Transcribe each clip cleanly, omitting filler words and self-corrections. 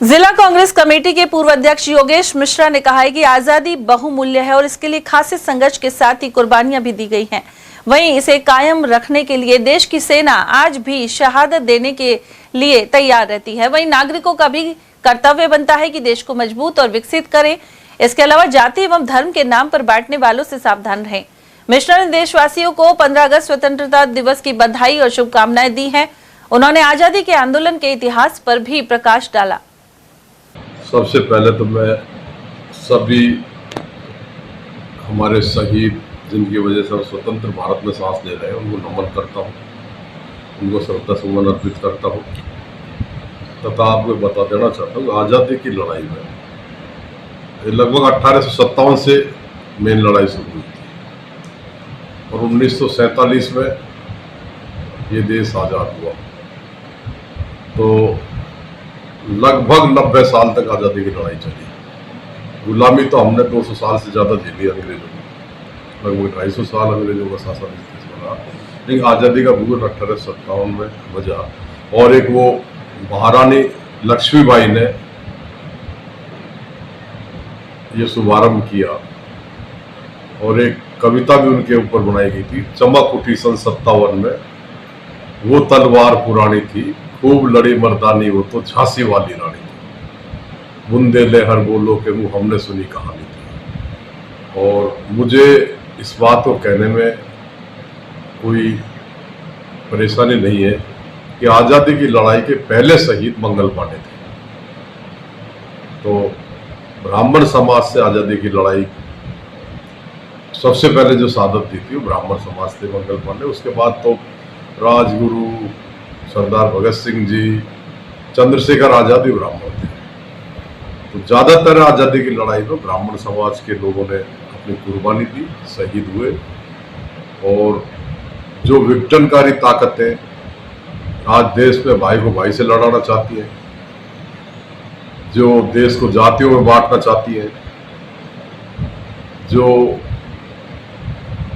जिला कांग्रेस कमेटी के पूर्व अध्यक्ष योगेश मिश्रा ने कहा है कि आजादी बहुमूल्य है और इसके लिए खासे संघर्ष के साथ ही कुर्बानियां भी दी गई हैं। वहीं इसे कायम रखने के लिए देश की सेना आज भी शहादत देने के लिए तैयार रहती है। वहीं नागरिकों का भी कर्तव्य बनता है कि देश को मजबूत और विकसित करें। इसके अलावा जाति एवं धर्म के नाम पर बांटने वालों से सावधान रहें। मिश्रा ने देशवासियों को 15 अगस्त स्वतंत्रता दिवस की बधाई और शुभकामनाएं दी हैं। उन्होंने आजादी के आंदोलन के इतिहास पर भी प्रकाश डाला। सबसे पहले तो मैं सभी हमारे शहीद जिनकी वजह से हम स्वतंत्र भारत में सांस ले रहे हैं उनको नमन करता हूँ, उनको श्रद्धा सुमन अर्पित करता हूँ तथा आपको बता देना चाहता हूँ आज़ादी की लड़ाई में लगभग 1857 से मेन लड़ाई शुरू हुई थी और 1947 में ये देश आज़ाद हुआ। तो लगभग 90 साल तक आज़ादी की लड़ाई चली। गुलामी तो हमने 200 साल से ज़्यादा झेली अंग्रेजों ने, लगभग 250 साल अंग्रेजों का शासन इस देश में रहा। लेकिन आज़ादी का भूगोल 1857 में बजा और एक वो महारानी लक्ष्मीबाई ने ये शुभारंभ किया और एक कविता भी उनके ऊपर बनाई गई थी, चमक उठी सन 57 में, वो तलवार पुरानी थी, खूब लड़ी मर्दानी वो तो झांसी वाली रानी थी, बुंदेले हर बोलो के मुंह हमने सुनी कहानी थी। और मुझे इस बात को कहने में कोई परेशानी नहीं है कि आज़ादी की लड़ाई के पहले शहीद मंगल पांडे थे। तो ब्राह्मण समाज से आज़ादी की लड़ाई सबसे पहले जो शहादत दी थी वो ब्राह्मण समाज थे मंगल पांडे। उसके बाद तो राजगुरु सरदार भगत सिंह जी, चंद्रशेखर आजाद भी ब्राह्मण थे। तो ज़्यादातर आज़ादी की लड़ाई में ब्राह्मण समाज के लोगों ने अपनी कुर्बानी दी, शहीद हुए। और जो विघटनकारी ताकतें आज देश में भाई को भाई से लड़ाना चाहती हैं, जो देश को जातियों में बांटना चाहती हैं, जो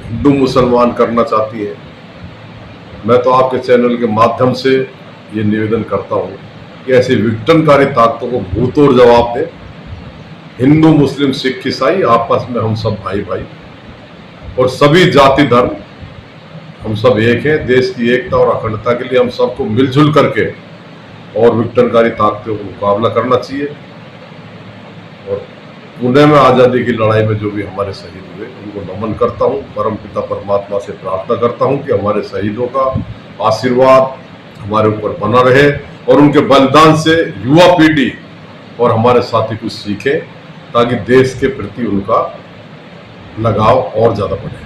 हिंदू मुसलमान करना चाहती है, मैं तो आपके चैनल के माध्यम से ये निवेदन करता हूँ कि ऐसी विघटनकारी ताकतों को मुंहतोड़ जवाब दें। हिंदू मुस्लिम सिख ईसाई आपस में हम सब भाई भाई और सभी जाति धर्म हम सब एक हैं। देश की एकता और अखंडता के लिए हम सबको मिलजुल करके और विघटनकारी ताकतों का मुकाबला करना चाहिए। और पुणे में आज़ादी की लड़ाई में जो भी हमारे शहीद हुए उनको नमन करता हूँ। परमपिता परमात्मा से प्रार्थना करता हूँ कि हमारे शहीदों का आशीर्वाद हमारे ऊपर बना रहे और उनके बलिदान से युवा पीढ़ी और हमारे साथी कुछ सीखें ताकि देश के प्रति उनका लगाव और ज़्यादा बढ़े।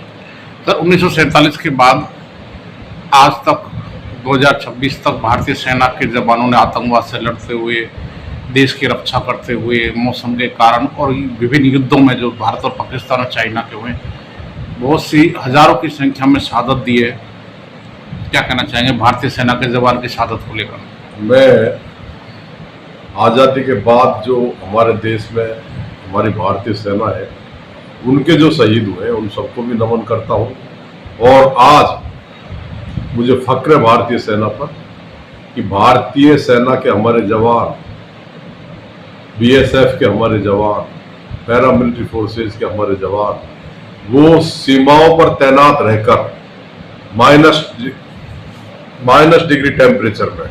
सर 1947 के बाद आज तक 2026 तक भारतीय सेना के जवानों ने आतंकवाद से लड़ते हुए, देश की रक्षा करते हुए, मौसम के कारण और विभिन्न युद्धों में जो भारत और पाकिस्तान और चाइना के हुए, बहुत सी हजारों की संख्या में शहादत दी है। क्या कहना चाहेंगे भारतीय सेना के जवान की शहादत को लेकर? मैं आज़ादी के बाद जो हमारे देश में हमारी भारतीय सेना है उनके जो शहीद हुए उन सबको भी नमन करता हूँ। और आज मुझे फक्र है भारतीय सेना पर कि भारतीय सेना के हमारे जवान, बीएसएफ के हमारे जवान, पैरामिलिट्री फोर्सेस के हमारे जवान, वो सीमाओं पर तैनात रहकर माइनस डिग्री टेम्परेचर में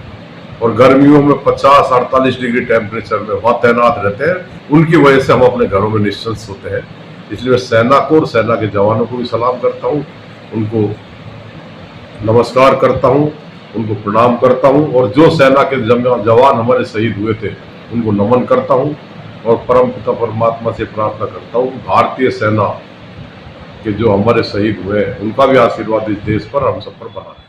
और गर्मियों में 50-48 डिग्री टेम्परेचर में वहाँ तैनात रहते हैं। उनकी वजह से हम अपने घरों में निश्चिंत होते हैं। इसलिए सेना को और सेना के जवानों को भी सलाम करता हूँ, उनको नमस्कार करता हूँ, उनको प्रणाम करता हूँ। और जो सेना के जवान हमारे शहीद हुए थे उनको नमन करता हूँ और परमपिता परमात्मा से प्रार्थना करता हूँ भारतीय सेना के जो हमारे शहीद हुए हैं उनका भी आशीर्वाद इस देश पर हम सब पर बना है।